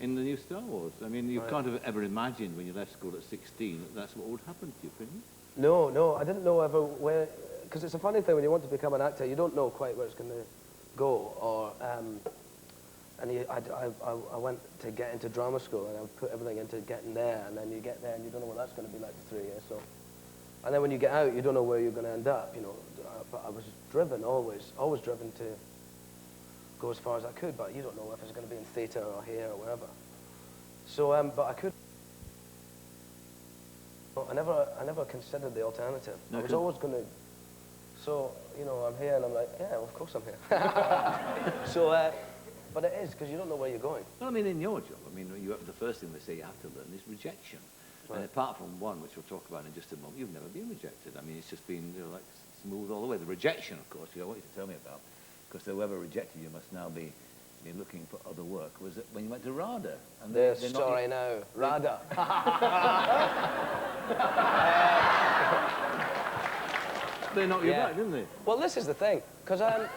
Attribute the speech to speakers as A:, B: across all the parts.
A: in the new Star Wars. I mean, you can't have ever imagined when you left school at 16 that that's what would happen to you, could you?
B: No, no, I didn't know ever where, because it's a funny thing when you want to become an actor, you don't know quite where it's going to go, or, I went to get into drama school, and I put everything into getting there, and then you get there, and you don't know what that's going to be like for 3 years, so. And then when you get out, you don't know where you're going to end up, you know. But I was driven, always driven to go as far as I could, but you don't know if it's going to be in theatre or here or wherever. So, but I could. I never considered the alternative. I was always going to. So, you know, I'm here and I'm like, yeah, well, of course I'm here. So, but it is, because you don't know where you're going.
A: Well, I mean, in your job, I mean, the first thing they say you have to learn is rejection. Right. And apart from one, which we'll talk about in just a moment, you've never been rejected. I mean, it's just been, you know, like smooth all the way. The rejection, of course, I want you to tell me about, because whoever rejected you must now be looking for other work. Was it when you went to RADA? And
B: they're sorry now, RADA.
A: They knocked you back, didn't they?
B: Well, this is the thing, because I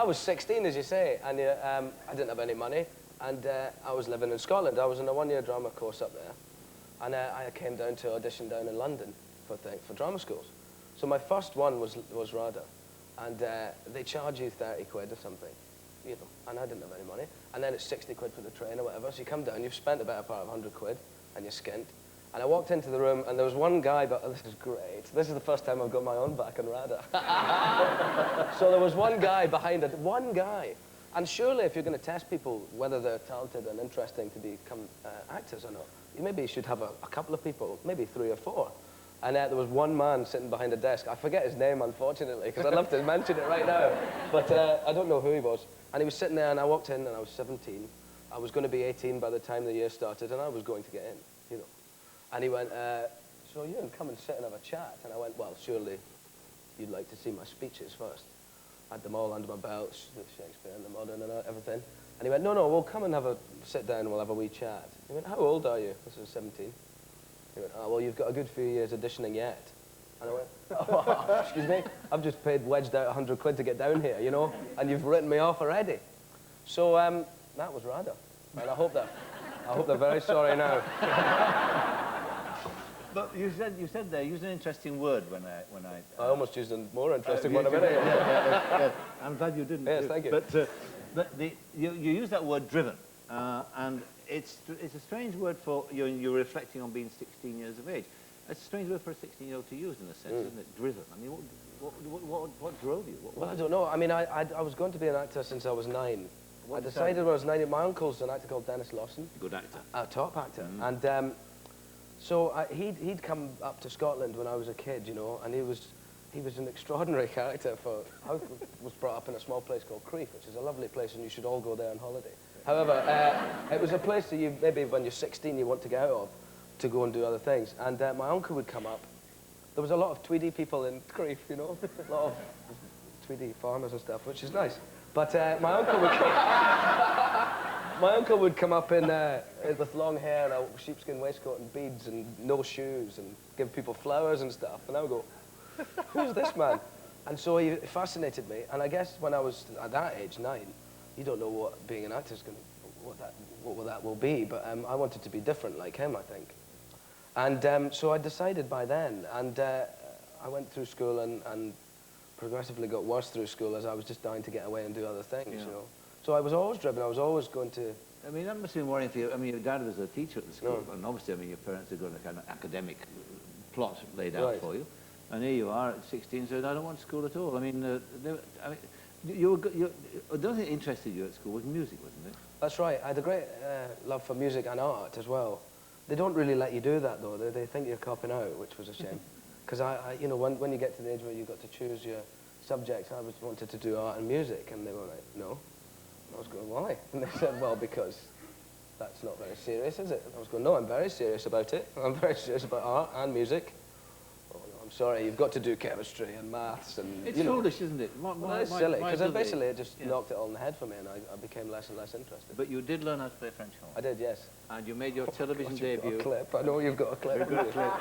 B: was 16, as you say, and I didn't have any money, and I was living in Scotland. I was in a one-year drama course up there, and I came down to audition down in London for drama schools. So my first one was RADA, and they charge you 30 quid or something, you know, and I didn't have any money. And then it's 60 quid for the train or whatever, so you come down, you've spent the better part of 100 quid, and you're skint. And I walked into the room, and there was one guy, but this is great. This is the first time I've got my own back in RADA. So there was one guy behind it, one guy. And surely if you're going to test people, whether they're talented and interesting to become actors or not, maybe you should have a couple of people, maybe 3 or 4. And there was one man sitting behind a desk. I forget his name, unfortunately, because I'd love to mention it right now. But I don't know who he was. And he was sitting there, and I walked in, and I was 17. I was going to be 18 by the time the year started, and I was going to get in, you know. And he went, so you can come and sit and have a chat. And I went, well, surely you'd like to see my speeches first. I had them all under my belt, the Shakespeare and the modern and everything. And he went, no, we'll come and have a sit down and we'll have a wee chat. He went, how old are you? This was 17. He went, oh, well, you've got a good few years auditioning yet. And I went, oh, excuse me, I've just wedged out 100 quid to get down here, you know, and you've written me off already. So that was RADA. And I hope they're very sorry now.
A: But you said there, you used an interesting word when I
B: almost used a more interesting one a minute ago.
A: Yeah. I'm glad you didn't.
B: Yes, thank you.
A: But you use that word driven, and it's a strange word for you're reflecting on being 16 years of age. It's a strange word for a 16-year-old to use in a sense, isn't it? Driven. I mean, what drove you?
B: Well, I don't know. I mean, I was going to be an actor since I was 9. I decided when I was 9. My uncle's an actor called Dennis Lawson.
A: Good actor.
B: A top actor. And so he'd come up to Scotland when I was a kid, you know, and he was an extraordinary character. I was brought up in a small place called Crieff, which is a lovely place, and you should all go there on holiday. However, it was a place that you maybe when you're 16 you want to get out of to go and do other things. And my uncle would come up. There was a lot of Tweedy people in Crieff, you know, a lot of Tweedy farmers and stuff, which is nice. But my uncle would come up in with long hair and a sheepskin waistcoat and beads and no shoes and give people flowers and stuff. And I would go, who's this man? And so he fascinated me. And I guess when I was at that age, 9, you don't know what being an actor is going to, what that will be. But I wanted to be different like him, I think. And so I decided by then. And I went through school and progressively got worse through school as I was just dying to get away and do other things, you know. So I was always driven. I was always going to...
A: I mean, that must have been worrying for you. I mean, your dad was a teacher at the school, and obviously, I mean, your parents had got a kind of academic plot laid out for you. And here you are at 16, saying, I don't want school at all. I mean, the only thing that interested you at school was music, wasn't it?
B: That's right. I had a great love for music and art as well. They don't really let you do that, though. They think you're copping out, which was a shame. Because, you know, when you get to the age where you've got to choose your subjects, I wanted to do art and music, and they were like, no. I was going, why? And they said, well, because that's not very serious, is it? And I was going, no, I'm very serious about it. I'm very serious about art and music. Oh, no, I'm sorry, you've got to do chemistry and maths and,
A: It's foolish, isn't it?
B: Well, it's silly, because basically it just knocked it all in the head for me, and I became less and less interested.
A: But you did learn how to play French horn.
B: I did, yes.
A: And you made your television debut.
B: You've got a clip. I know you've got a clip.
A: Very good clip.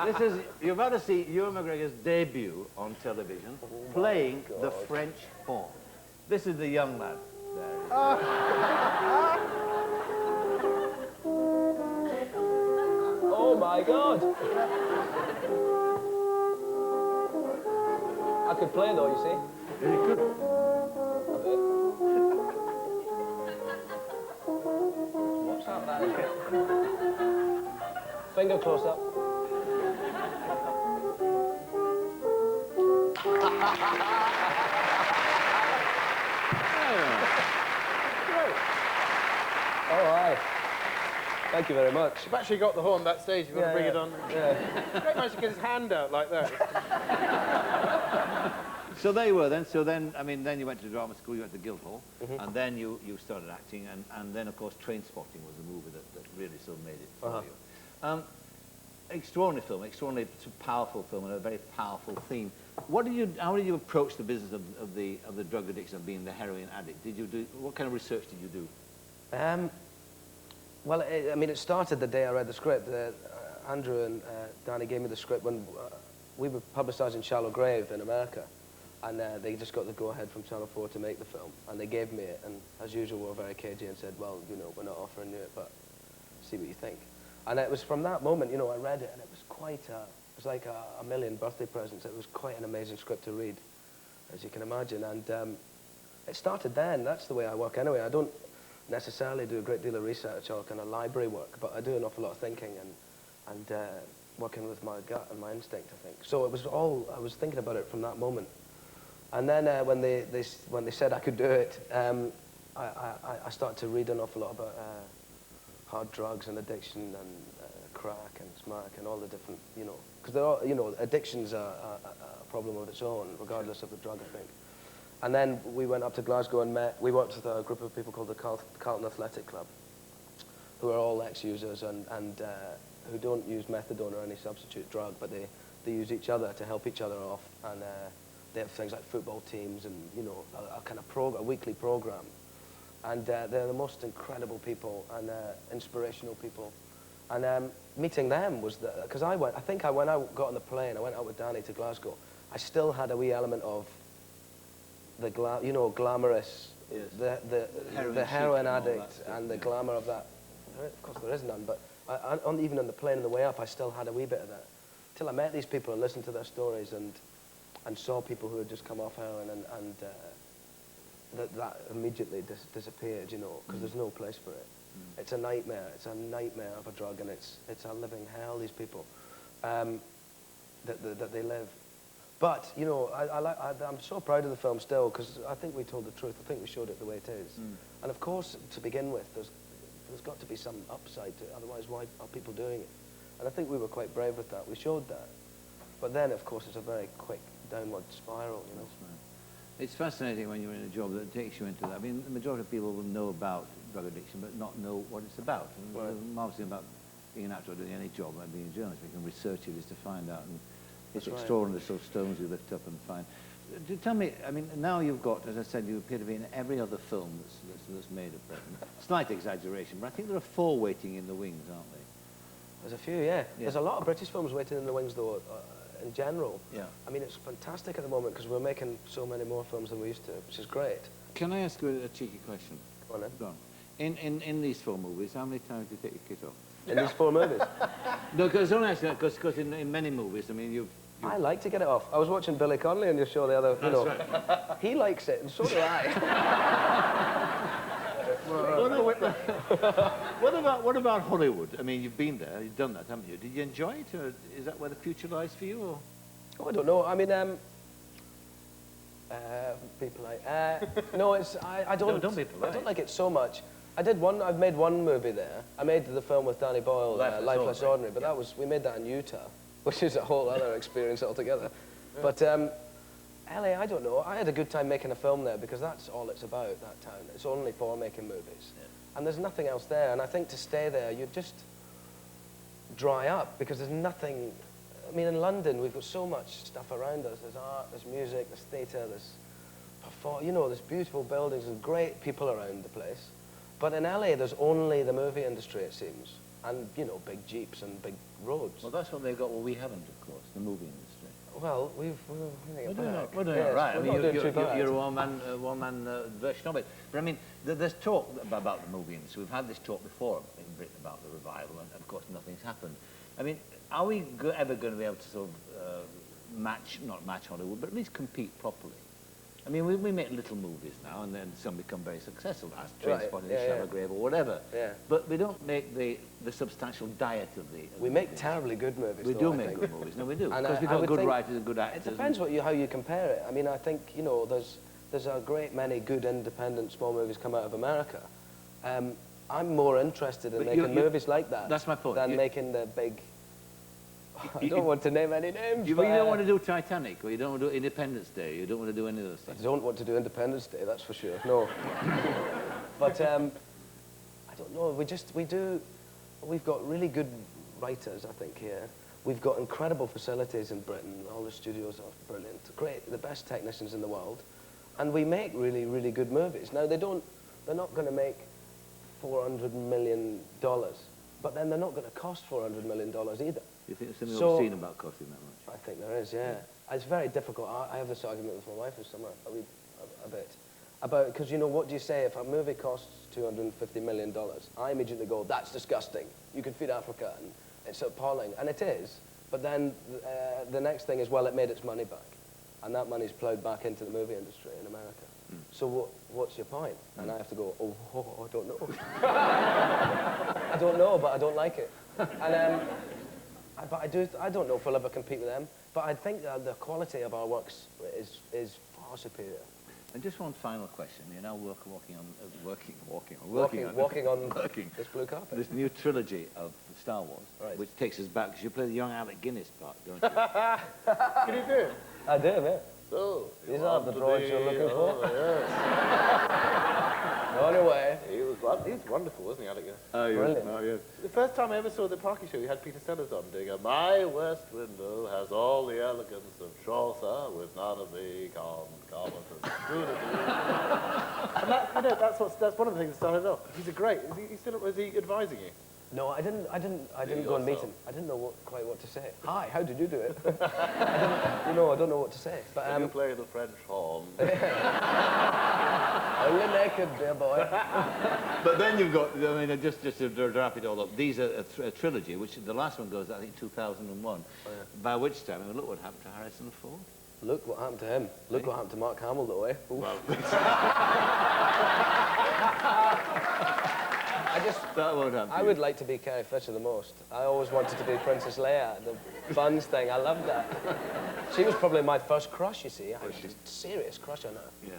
A: This is, you're about to see Ewan McGregor's debut on television, playing the French horn. This is the young lad. There.
B: Oh my God! I could play though, you see.
A: Very good.
B: A bit. What's that? Finger close up. Oh, aye. Thank you very much.
C: You've actually got the horn backstage. You want to bring it on?
B: Yeah.
C: Great managed to get his hand out like that.
A: So there you were then. So then, I mean, then you went to drama school, you went to Guildhall, and then you started acting, and then, of course, Trainspotting was the movie that really sort of made it for you. Extraordinary film, extraordinarily powerful film, and a very powerful theme. How did you approach the business of the drug addiction, of being the heroin addict? What kind of research did you do?
B: Well, I mean, it started the day I read the script. Andrew and Danny gave me the script when we were publicising Shallow Grave in America, and they just got the go-ahead from Channel 4 to make the film, and they gave me it, and as usual, we were very cagey and said, well, you know, we're not offering you it, but see what you think. And it was from that moment, you know, I read it, and it was quite it was like a million birthday presents. It was quite an amazing script to read, as you can imagine, and it started then. That's the way I work anyway. I don't necessarily do a great deal of research or kind of library work, but I do an awful lot of thinking and working with my gut and my instinct, I think. So it was all, I was thinking about it from that moment. And then when they said I could do it, I started to read an awful lot about hard drugs and addiction and crack and smack and all the different, you know, because they're all, you know, addiction's a problem of its own, regardless of the drug, I think. And then we went up to Glasgow and we worked with a group of people called the Carlton Athletic Club, who are all ex-users and who don't use methadone or any substitute drug, but they use each other to help each other off. And they have things like football teams and, you know, a kind of a weekly program. And they're the most incredible people and inspirational people. And meeting them was because when I got on the plane, I went out with Danny to Glasgow, I still had a wee element of the glamorous,
A: yes.
B: the heroin addict and the glamour of that. Of course there is none, but even on the plane on the way up, I still had a wee bit of that. Till I met these people and listened to their stories and saw people who had just come off heroin and that immediately disappeared, you know, because there's no place for it. It's a nightmare. It's a nightmare of a drug, and it's a living hell, these people, that they live. But, you know, I'm so proud of the film still, because I think we told the truth. I think we showed it the way it is. And of course, to begin with, there's got to be some upside to it, otherwise why are people doing it? And I think we were quite brave with that. We showed that. But then, of course, it's a very quick downward spiral, you know.
A: That's right. It's fascinating when you're in a job that takes you into that. I mean, the majority of people will know about drug addiction, but not know what it's about. And
B: Right.
A: the marvelous thing about being an actor or doing any job, like being a journalist, we can research it is to find out. And it's
B: That's right.
A: extraordinary sort of stones you lift up and find. Tell me, I mean, now you've got, as I said, you appear to be in every other film that's made at present. Slight exaggeration, but I think there are 4 waiting in the wings, aren't they?
B: There's a few, yeah. There's a lot of British films waiting in the wings, though, in general.
A: Yeah.
B: I mean, it's fantastic at the moment because we're making so many more films than we used to, which is great.
A: Can I ask you a cheeky question?
B: Go on then.
A: Go on. In these 4 movies, how many times do you take your kit off?
B: In these 4 movies.
A: No, because only actually, because in many movies, I mean,
B: I like to get it off. I was watching Billy Connolly on your show the other, you know. Right. He likes it, and so do I.
A: What about Hollywood? I mean, you've been there, you've done that, haven't you? Did you enjoy it, or is that where the future lies for you? Or?
B: Oh, I don't know. I mean, people like no, it's I don't.
A: No, don't be polite.
B: I don't like it so much. I've made one movie there. I made the film with Danny Boyle, Lifeless Ordinary, but we made that in Utah, which is a whole other experience altogether. Yeah. But LA, I don't know. I had a good time making a film there because that's all it's about, that town. It's only for making movies. Yeah. And there's nothing else there. And I think to stay there, you'd just dry up because there's nothing. I mean, in London, we've got so much stuff around us. There's art, there's music, there's theatre, there's beautiful buildings and great people around the place. But in LA, there's only the movie industry, it seems. And, you know, big jeeps and big roads.
A: Well, that's what they've got. Well, we haven't, of course, the movie industry.
B: Well, we're doing
A: We're doing all right. I mean,
B: you're
A: you're a one-man version of it. But I mean, there's talk about the movie industry. We've had this talk before in Britain about the revival, and of course nothing's happened. I mean, are we ever going to be able to sort of not match Hollywood, but at least compete properly? I mean, we make little movies now, and then some become very successful, as Trainspotting, Shallow Grave, or whatever.
B: Yeah.
A: But we don't make the substantial diet of the.
B: We make terribly good movies.
A: We do make good movies. No, we do. Because we've got good writers and good actors.
B: It depends how you compare it. I mean, I think there's a great many good independent small movies come out of America. I'm more interested in making movies like that.
A: That's my point.
B: Than making the big. I don't want to name any names.
A: You don't want to do Titanic, or you don't want to do Independence Day. You don't want to do any of those things.
B: I don't want to do Independence Day. That's for sure. No. But I don't know. We've got really good writers, I think, here. We've got incredible facilities in Britain. All the studios are brilliant. Great, the best technicians in the world, and we make really, really good movies. Now they're not going to make $400 million, but then they're not going to cost $400 million either.
A: You think there's something obscene about costing that much?
B: I think there is, yeah. It's very difficult. I have this argument with my wife this summer a bit about, because what do you say if a movie costs $250 million? I immediately go, that's disgusting. You can feed Africa, and it's appalling, and it is. But then the next thing is, well, it made its money back, and that money's ploughed back into the movie industry in America. So what's your point? And I have to go, I don't know. I don't know, but I don't like it. And I don't know if we'll ever compete with them, but I think the quality of our works is far superior.
A: And just one final question. You're now working on
B: this blue carpet.
A: This new trilogy of Star Wars,
B: right,
A: which takes us back, because you play the young Alec Guinness part, don't you?
C: Can you do it?
B: I do, yeah.
C: So,
B: these are the droids you're looking for.
C: Yes.
B: Anyway.
C: He was wonderful, wasn't he, Alec?
A: Oh, yeah.
B: Brilliant.
A: Oh, yeah.
C: The first time I ever saw the Parky show, we had Peter Sellers on doing a "My West Window has all the elegance of Chaucer with none of the calm and and that's one of the things that started off. He's a great. Is he advising you?
B: No, I didn't go and meet him. I didn't know quite what to say. Hi, how did you do it? I don't know what to say. But
C: you play the French horn.
B: Only naked, dear boy.
A: But then you've got, I mean, just to wrap it all up, these are a trilogy, which the last one goes, I think, 2001. Oh, yeah. By which time, I mean, look what happened to Harrison Ford.
B: Look what happened to him. Look what happened to Mark Hamill, though, eh? Well,
A: that won't happen.
B: I would like to be Carrie Fisher the most. I always wanted to be Princess Leia, the buns thing. I loved that. She was probably my first crush, you see. I had a serious crush on her. Yeah.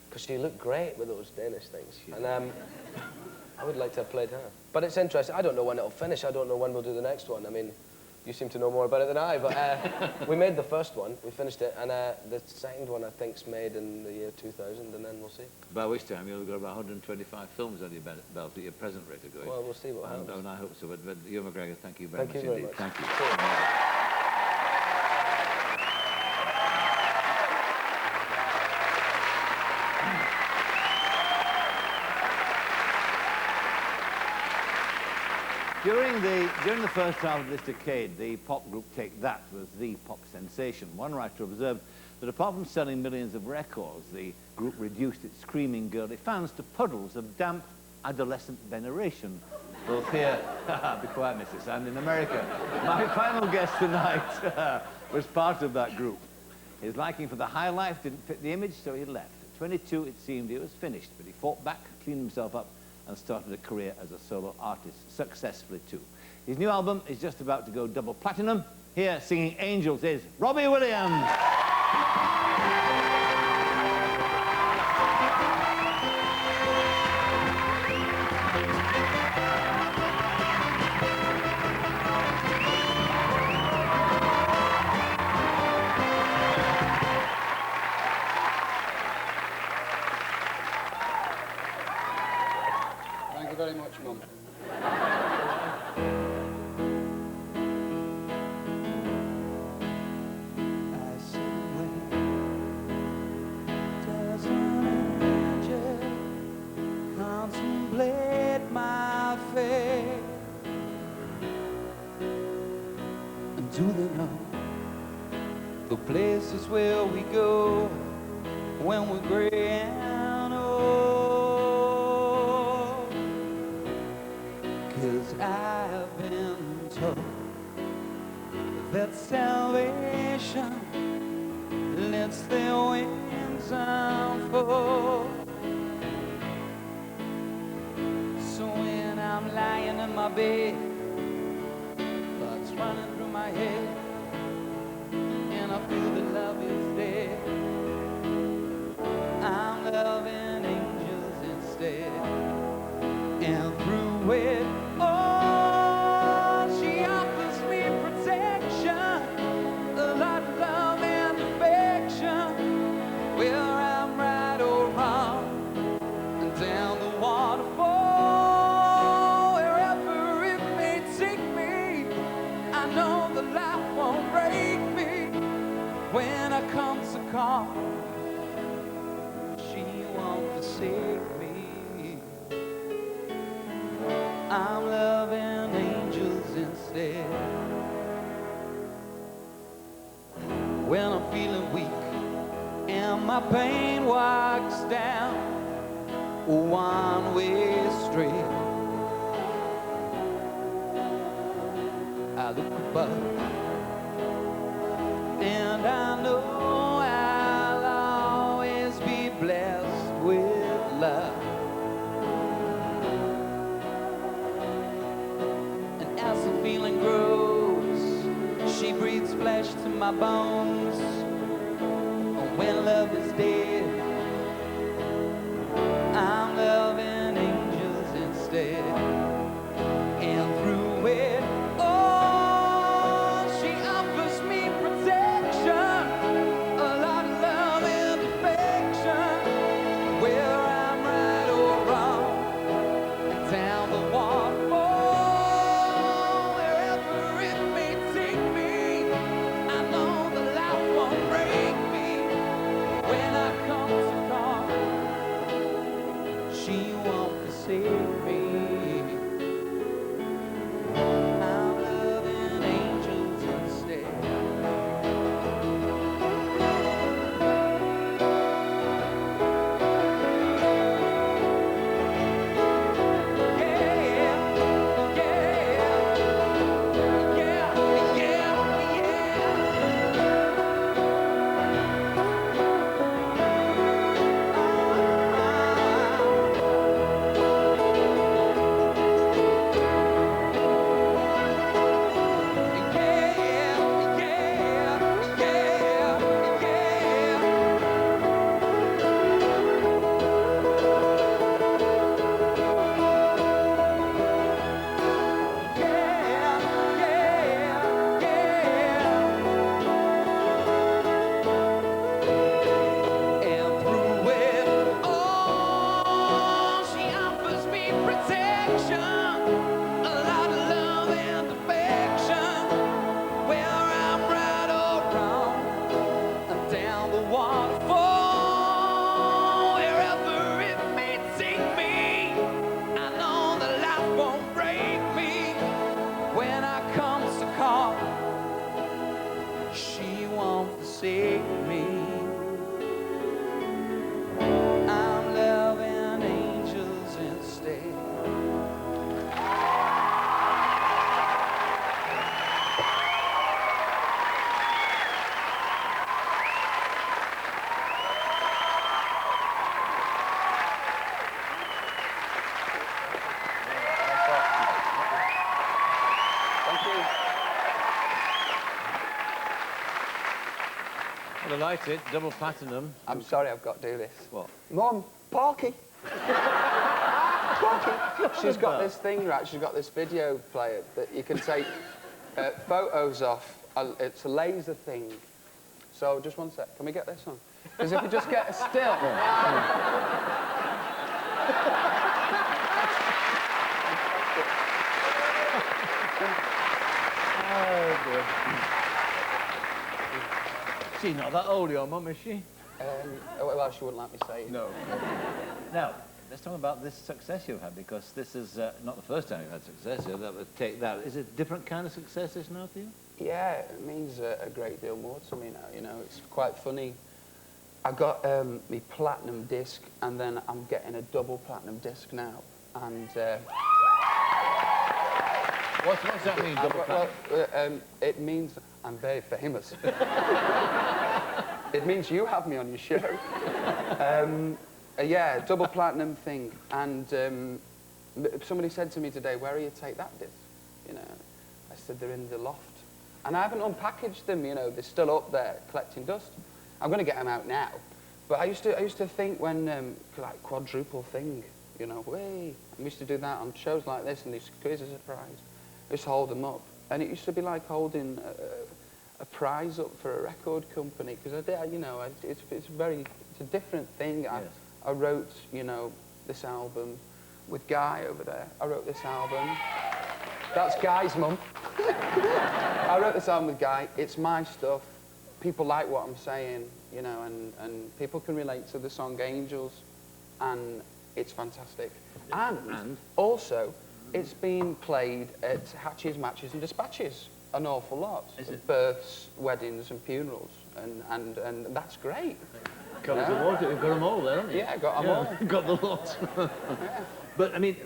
B: Because she looked great with those Danish things. And I would like to have played her. But it's interesting. I don't know when it'll finish. I don't know when we'll do the next one. I mean, you seem to know more about it than I, but we made the first one. We finished it, and the second one, I think, is made in the year 2000, and then we'll see.
A: By which time you'll have got about 125 films on your belt at your present rate of going.
B: Well, we'll see what happens.
A: And I hope so. But Ewan McGregor, thank you very much indeed.
B: Very much.
A: Thank you. During the first half of this decade, the pop group Take That was the pop sensation. One writer observed that apart from selling millions of records, the group reduced its screaming girly fans to puddles of damp adolescent veneration. Both here, be quiet, Mrs. and in America. My final guest tonight was part of that group. His liking for the high life didn't fit the image, so he left. At 22, it seemed he was finished, but he fought back, cleaned himself up, and started a career as a solo artist, successfully too. His new album is just about to go double platinum. Here, singing Angels, is Robbie Williams.
D: Thank you very much, Mum.
E: Contemplate my fate. Do they know the place when we're gray and old. 'Cause I've been told that salvation lets their wings unfold. So when I'm lying in my bed, thoughts running through my head, and I feel that love is dead, I'm loving angels instead. And through it all, she offers me protection, a lot of love and affection, where I'm right or wrong, and down the waterfall, wherever it may take me, I know the life won't break me. When I come to call, she won't forsake me. I'm loving angels instead. When I'm feeling weak and my pain walks down a one-way street, I look above and I know I'll always be blessed with love. And as the feeling grows, she breathes flesh to my bones. When love is dead, I'm loving angels instead. And through it all, she offers me protection, a lot of love and affection, where I'm right or wrong, down the waterfall, wherever it may take me, I know the life won't break me. When I come to call, she won't forsake me. I'm loving angels instead. Forsake me. I'm loving angels instead.
B: Thank you.
A: Delighted, double platinum.
B: I'm sorry I've got to do this.
A: What?
B: Mum, Parky. Parky. She's got this thing, right? She's got this video player that you can take photos off. It's a laser thing. So just one sec. Can we get this on? Because if we just get a still.
A: Oh, dear. She's not that old, your mum, is she?
B: Well, she wouldn't let me say it.
A: No. Now, let's talk about this success you've had, because this is not the first time you've had success. That would take that. Is it a different kind of success this now for you?
B: Yeah, it means a great deal more to me now, you know. It's quite funny
D: I got my platinum disc, and then I'm getting a double platinum disc now. And
A: What's that mean, double platinum?
D: it means I'm very famous. It means you have me on your show. Yeah, double platinum thing. And somebody said to me today, where are you take that disc? You know, I said, they're in the loft. And I haven't unpackaged them, you know, they're still up there collecting dust. I'm going to get them out now. But I used to think when, like, quadruple thing, you know, way. I used to do that on shows like this, and these quizzes a prize. I used to hold them up. And it used to be like holding a prize up for a record company, because I did, you know, it's a different thing.
A: Yes.
D: I wrote, you know, this album with Guy over there. I wrote this album. That's Guy's mum. I wrote this album with Guy. It's my stuff. People like what I'm saying, you know, and people can relate to the song Angels, and it's fantastic. And also, it's been played at hatches, matches, and dispatches an awful lot. Births, weddings, and funerals, and that's great.
A: You've got them all there, haven't you?
D: Yeah, got them all.
A: Got the lot.
D: Yeah.
A: But, I mean,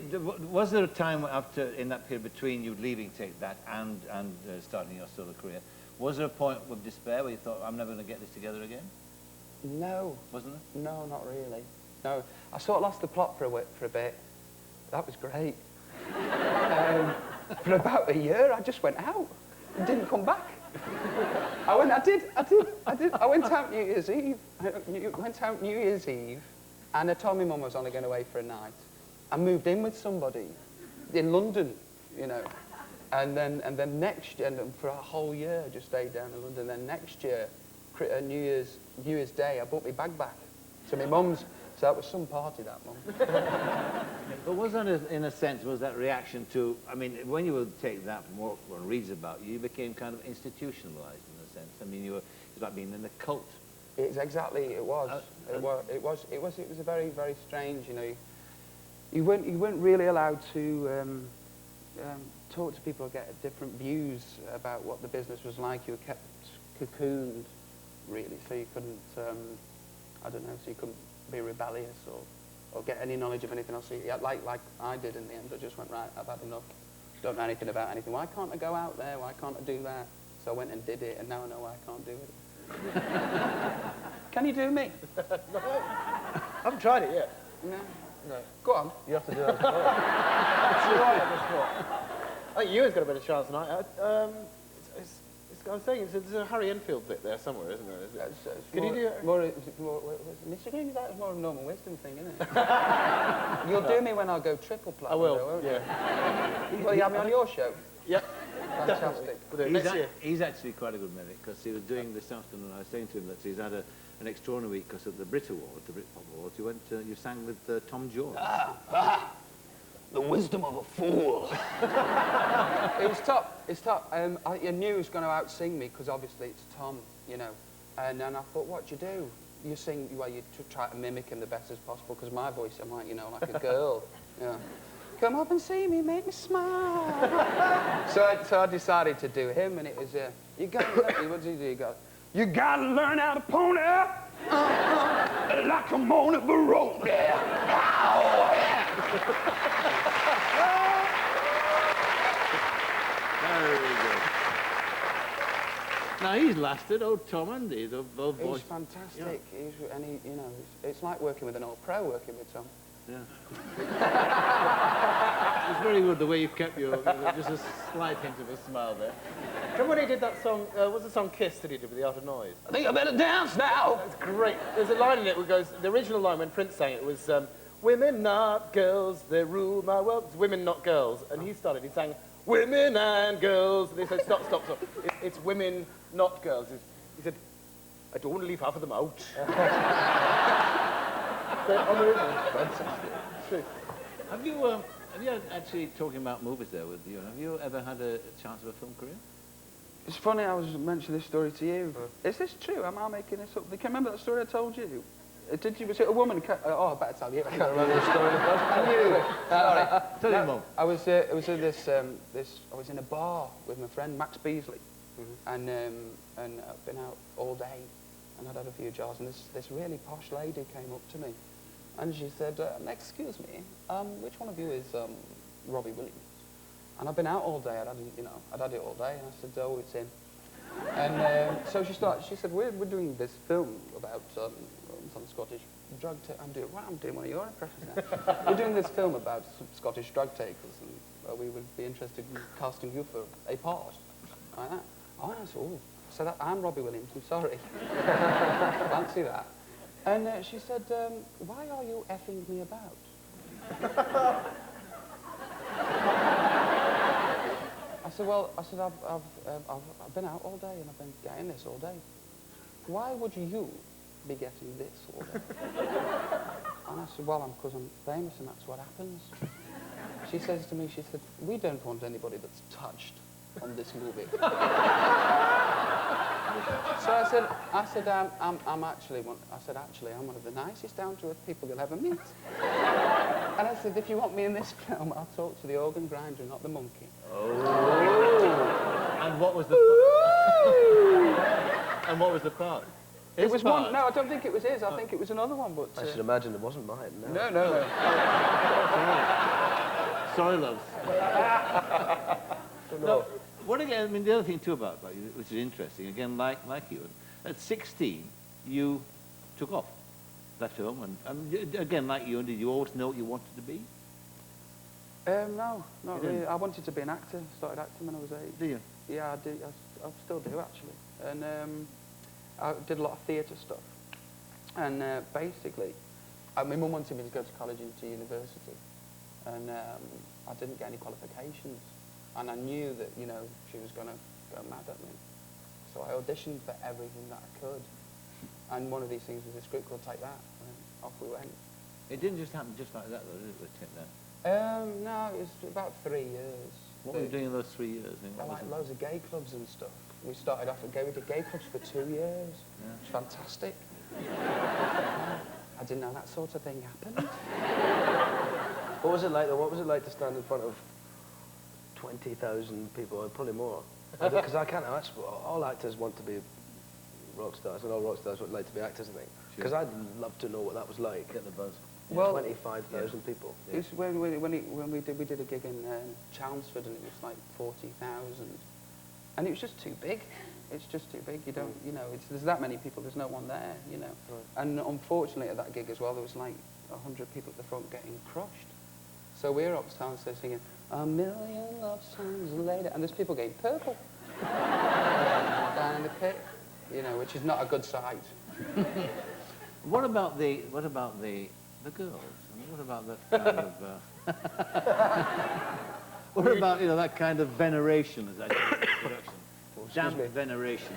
A: was there a time after, in that period between you leaving Take That and starting your solo career, was there a point of despair where you thought, I'm never going to get this together again?
D: No.
A: Wasn't there?
D: No, not really. No. I sort of lost the plot for a bit. That was great. For about a year, I just went out and didn't come back. I went out New Year's Eve. New Year's Eve, and I told my mum I was only going away for a night. I moved in with somebody in London, you know, and then next year, and for a whole year, I just stayed down in London. Then next year, New Year's Day, I brought my bag back to my mum's. So that was some party, that one.
A: But was that, in a sense, was that reaction to, I mean, when you would take that from what one reads about you, you became kind of institutionalized in a sense. I mean, it's like being in a cult.
D: It's exactly, it was a very, very strange, you know. You weren't really allowed to talk to people or get different views about what the business was like. You were kept cocooned, really, so you couldn't, I don't know, so you couldn't be rebellious or get any knowledge of anything else. Like I did in the end. I just went, right, I've had enough. Don't know anything about anything. Why can't I go out there? Why can't I do that? So I went and did it, and now I know why I can't do it. Can you do me?
C: No. I haven't tried it yet.
D: No.
C: No.
D: Go on.
B: You have to do it.
C: I think Ewan's got a better chance tonight. I was saying, there's a Harry Enfield bit there somewhere, isn't there? Can you do it?
D: Mr. Green, that's more of a normal wisdom thing, isn't it? You'll do me when I go triple platinum,
C: I will,
D: though, won't you?
C: yeah.
D: Will you have me on your show?
C: Yep.
D: Fantastic.
C: We'll do it next year.
A: He's actually quite a good medic, because he was doing this afternoon, I was saying to him that he's had an extraordinary week because of the Brit Awards, the Britpop Awards. You sang with Tom Jones.
D: The wisdom of a fool. It was tough. It's tough. I knew he was going to out-sing me because obviously it's Tom, you know. And then I thought, what do? You sing, well, you try to mimic him the best as possible because my voice, I'm like, you know, like a girl. Yeah. Come up and see me, make me smile. so I decided to do him, and it was, you got to, what did he do? You got to learn how to pony like I'm on a Barone.
A: Very good. Now he's lasted, old Tom and he's both
D: He's
A: boys.
D: fantastic. Yeah. You know, it's like working with an old pro, working with Tom.
A: Yeah. It's very good the way you've kept your, just a slight hint of a smile there.
C: Remember when he did that song, what's the song Kiss that he did with The Art of Noise?
D: I think I better dance now.
C: It's great. There's a line in it that goes, the original line when Prince sang it was, women not girls, they rule my world. It's women not girls. And he sang, women and girls. And they said, stop. It's women not girls. He said, I don't want to leave half of them out.
D: Fantastic.
C: True.
A: Have you actually, talking about movies there with you, have you ever had a chance of a film career?
D: It's funny I was mentioning this story to you. Is this true? Am I making this up? Can you remember that story I told you? Was it a woman? I better tell you. I can't remember the story. I knew. Sorry.
A: Tell your mum.
D: I was in this. I was in a bar with my friend Max Beasley, and I've been out all day, and I'd had a few jars, and this really posh lady came up to me, and she said, excuse me, which one of you is Robbie Williams? And I've been out all day, I'd had it all day, and I said, oh, it's him. And so she said, we're doing this film about some Scottish drug takers. I'm doing one of your impressions now. We're doing this film about some Scottish drug takers, and we would be interested in casting you for a part. Like that. Oh, I said, oh. So I'm Robbie Williams, I'm sorry. Fancy that. And she said, why are you effing me about? I said, well, I've been out all day and I've been getting this all day. Why would you be getting this all day? And I said, well, because I'm famous and that's what happens. She says to me, she said, we don't want anybody that's touched on this movie. So I said, I'm actually one of the nicest, down-to-earth people you'll ever meet. And I said, if you want me in this film, I'll talk to the organ grinder, not the monkey.
A: Oh. And what was the and what was the part?
D: It was one. No, I don't think it was his. I think it was another one. But
B: I should imagine it wasn't mine.
D: No.
A: Sorry, loves. No. What again? I mean, the other thing too about you, which is interesting. Again, like you, at 16, you took off, left home, and again, like you, did you always know what you wanted to be?
D: No, not really. I wanted to be an actor. Started acting when I was 8.
A: Do you?
D: Yeah, I do. I still do actually. And I did a lot of theatre stuff. And basically, my mum wanted me to go to college and to university, and I didn't get any qualifications. And I knew that, you know, she was going to go mad at me. So I auditioned for everything that I could. And one of these things was a script called Take That, and off we went.
A: It didn't just happen just like that, though, did it, with Take That?
D: No, it was about 3 years.
A: What were you doing in those 3 years? I mean,
D: I like loads of gay clubs and stuff. We started off we did gay clubs for 2 years. Yeah. It's fantastic. I didn't know that sort of thing happened.
B: What was it like, though? What was it like to stand in front of 20,000 people, or probably more? Because I can't imagine, all actors want to be rock stars, and all rock stars would like to be actors, I think. Because I'd love to know what that was like.
A: Get the buzz.
B: Well, 25,000 people.
D: It was when we did a gig in Chelmsford, and it was like 40,000, and it was just too big. It's just too big. You don't, you know, there's that many people. There's no one there, you know. Right. And unfortunately, at that gig as well, there was like 100 people at the front getting crushed. So we're up downstairs singing "A Million Love Songs Later," and there's people getting purple down in the pit, you know, which is not a good sight.
A: What about the girls? I mean, what about that kind of? What about that kind of veneration as I call it, production? Damp veneration,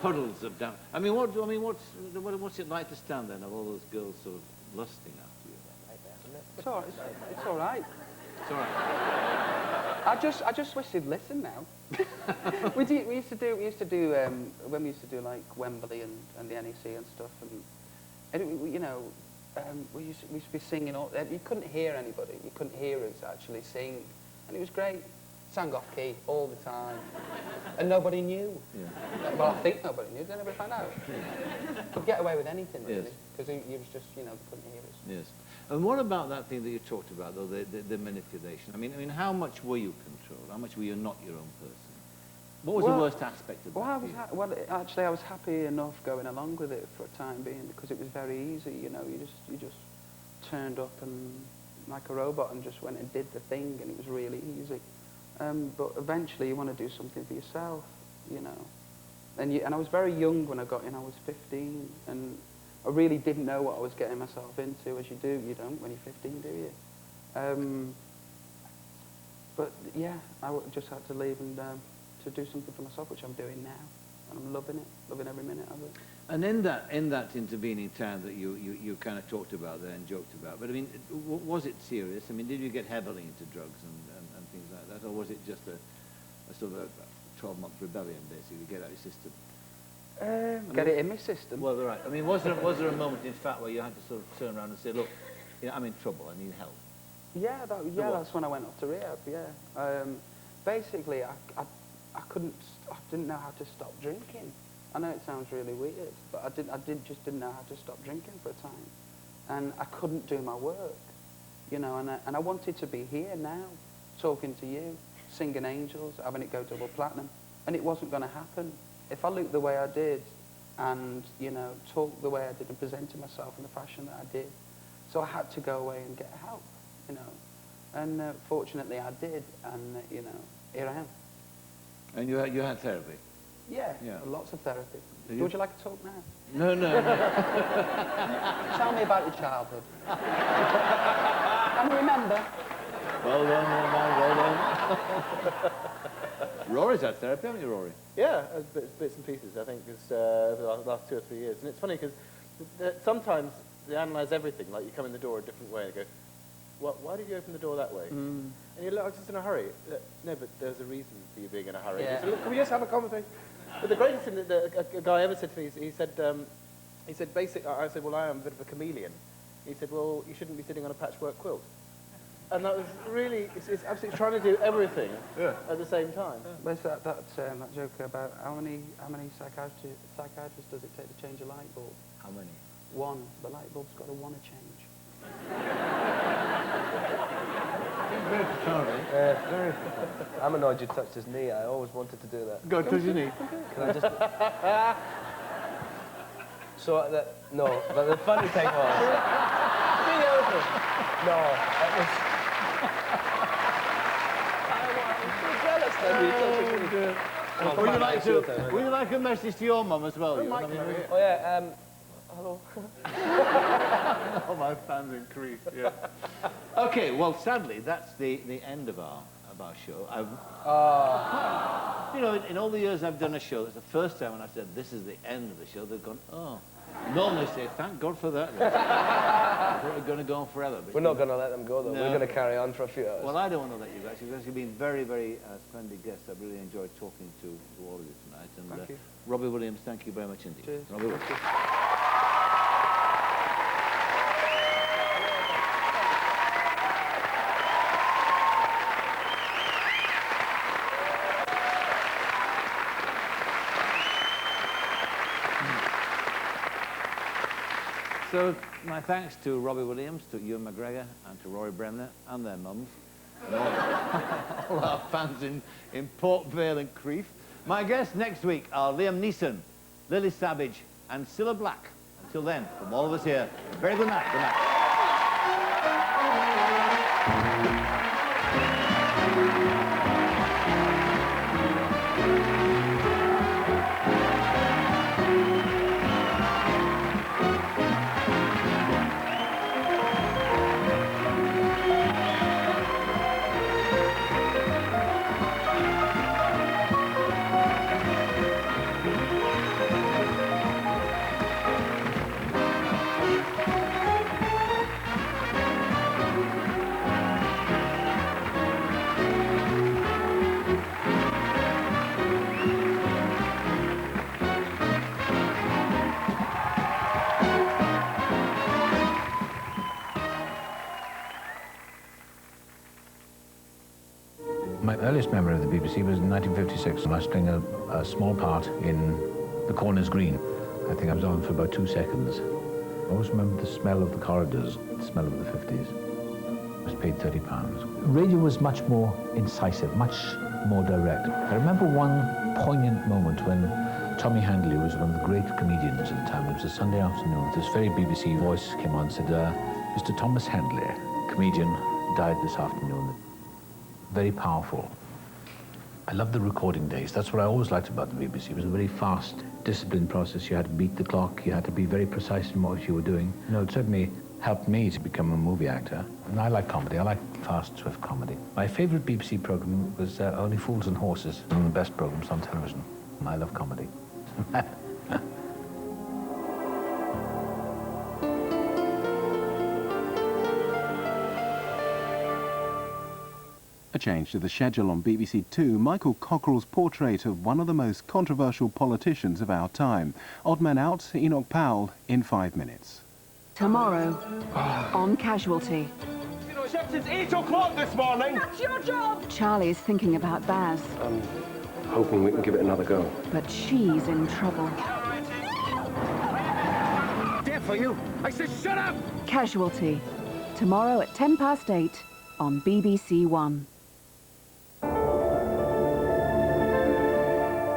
A: puddles of damp. I mean, what's it like to stand there and have all those girls sort of lusting after you?
D: It's all right. It's all right.
A: It's all right.
D: I just wish they'd listen now. we used to do when we used to do like Wembley and the NEC and stuff, and we used to be singing all. You couldn't hear anybody. You couldn't hear us actually sing, and it was great. Sang off key all the time, and nobody knew. Yeah. Well, I think nobody knew. Did anybody find out? Could get away with anything really, because it was just they couldn't hear us.
A: Yes. And what about that thing that you talked about, though, the manipulation? I mean, how much were you controlled? How much were you not your own person? What was the worst aspect of that?
D: Well, actually, I was happy enough going along with it for a time being, because it was very easy. You know, you just turned up and like a robot and just went and did the thing, and it was really easy. But eventually, you want to do something for yourself, you know. And I was very young when I got in. I was 15, and I really didn't know what I was getting myself into, as you do. You don't when you're 15, do you? But yeah, I just had to leave and to do something for myself, which I'm doing now, and I'm loving it, loving every minute of it.
A: And in that intervening time that you kind of talked about there and joked about, but I mean, was it serious? I mean, did you get heavily into drugs and things like that, or was it just a sort of a 12-month rebellion, basically, to get out of your system?
D: Get it in my system.
A: Well, right. I mean, was there a moment, in fact, where you had to sort of turn around and say, look, I'm in trouble, I need help?
D: Yeah, that's when I went off to rehab. Yeah. Basically, I didn't know how to stop drinking. I know it sounds really weird, but just didn't know how to stop drinking for a time. And I couldn't do my work, you know, and I wanted to be here now, talking to you, singing Angels, having it go double platinum, and it wasn't going to happen. If I looked the way I did and, you know, talked the way I did and presented myself in the fashion that I did, so I had to go away and get help, you know. And fortunately I did, and, you know, here I am.
A: And you had therapy?
D: Yeah, lots of therapy. Would you like to talk now?
A: No, no, no.
D: Tell me about your childhood. Can you remember?
A: Well done, man, well done. Rory's had therapy, haven't you, Rory?
C: Yeah, bits and pieces, I think, over the last 2 or 3 years. And it's funny because sometimes they analyse everything, like you come in the door a different way and go, why did you open the door that way? And you're like, I was just in a hurry. No, but there's a reason for you being in a hurry.
B: Yeah.
C: So, look, can we just have a conversation? But the greatest thing that a guy ever said to me, he said, I said, well, I am a bit of a chameleon. He said, well, you shouldn't be sitting on a patchwork quilt. And that was really, it's absolutely trying to do everything at the same time.
D: Where's that joke about how many psychiatrists does it take to change a light bulb?
A: How many?
D: One. The light bulb's got to want to change.
A: Very
B: Very. I'm annoyed you touched his knee. I always wanted to do that.
A: Go touch your knee.
B: Can I just... No, but the funny thing was... No, it was... I'm so jealous that you touched his knee.
A: Would you like a message to your mum as well? You?
B: Oh, yeah, hello.
A: Oh, my fans increase, yeah. Okay, well, sadly, that's the end of our show. You know, in all the years I've done a show, it's the first time when I said, this is the end of the show, they've gone, oh. Normally say, thank God for that. I thought we were going to go on forever. But
B: we're not going to let them go, though.
A: No.
B: We're going to carry on for a few hours.
A: Well, I don't want to let you guys. You've actually been very, very splendid guests. I've really enjoyed talking to all of you tonight. And
D: Thank you.
A: Robbie Williams, thank you very much indeed.
D: Cheers.
A: Robbie Williams. So, my thanks to Robbie Williams, to Ewan McGregor, and to Rory Bremner, and their mums, and all our fans in Port Vale and Crieff. My guests next week are Liam Neeson, Lily Savage, and Cilla Black. Until then, from all of us here, very good night. Good night.
F: My earliest memory of the BBC was in 1956, and I was playing a small part in The Corners Green. I think I was on for about 2 seconds. I always remember the smell of the corridors, the smell of the 50s. I was paid £30. Radio was much more incisive, much more direct. I remember one poignant moment when Tommy Handley was one of the great comedians at the time. It was a Sunday afternoon. This very BBC voice came on and said, Mr. Thomas Handley, comedian, died this afternoon. Very powerful. I love the recording days. That's what I always liked about the BBC. It was a very fast, disciplined process. You had to beat the clock. You had to be very precise in what you were doing. You know, it certainly helped me to become a movie actor. And I like comedy. I like fast, swift comedy. My favorite BBC program was Only Fools and Horses, one of the best programs on television. And I love comedy.
G: A change to the schedule on BBC Two, Michael Cockerell's portrait of one of the most controversial politicians of our time. Odd Man Out, Enoch Powell, in 5 minutes.
H: Tomorrow, on Casualty.
I: You know, chef, since 8 o'clock this morning.
H: That's your job. Charlie's thinking about Baz.
I: hoping we can give it another go.
H: But she's in trouble.
I: Dear for you! I said shut up!
H: Casualty. Tomorrow at 8:10 on BBC One.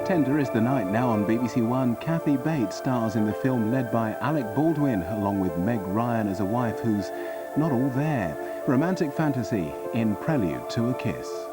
G: Tender is the Night, now on BBC One. Kathy Bates stars in the film led by Alec Baldwin, along with Meg Ryan as a wife who's not all there. Romantic fantasy in Prelude to a Kiss.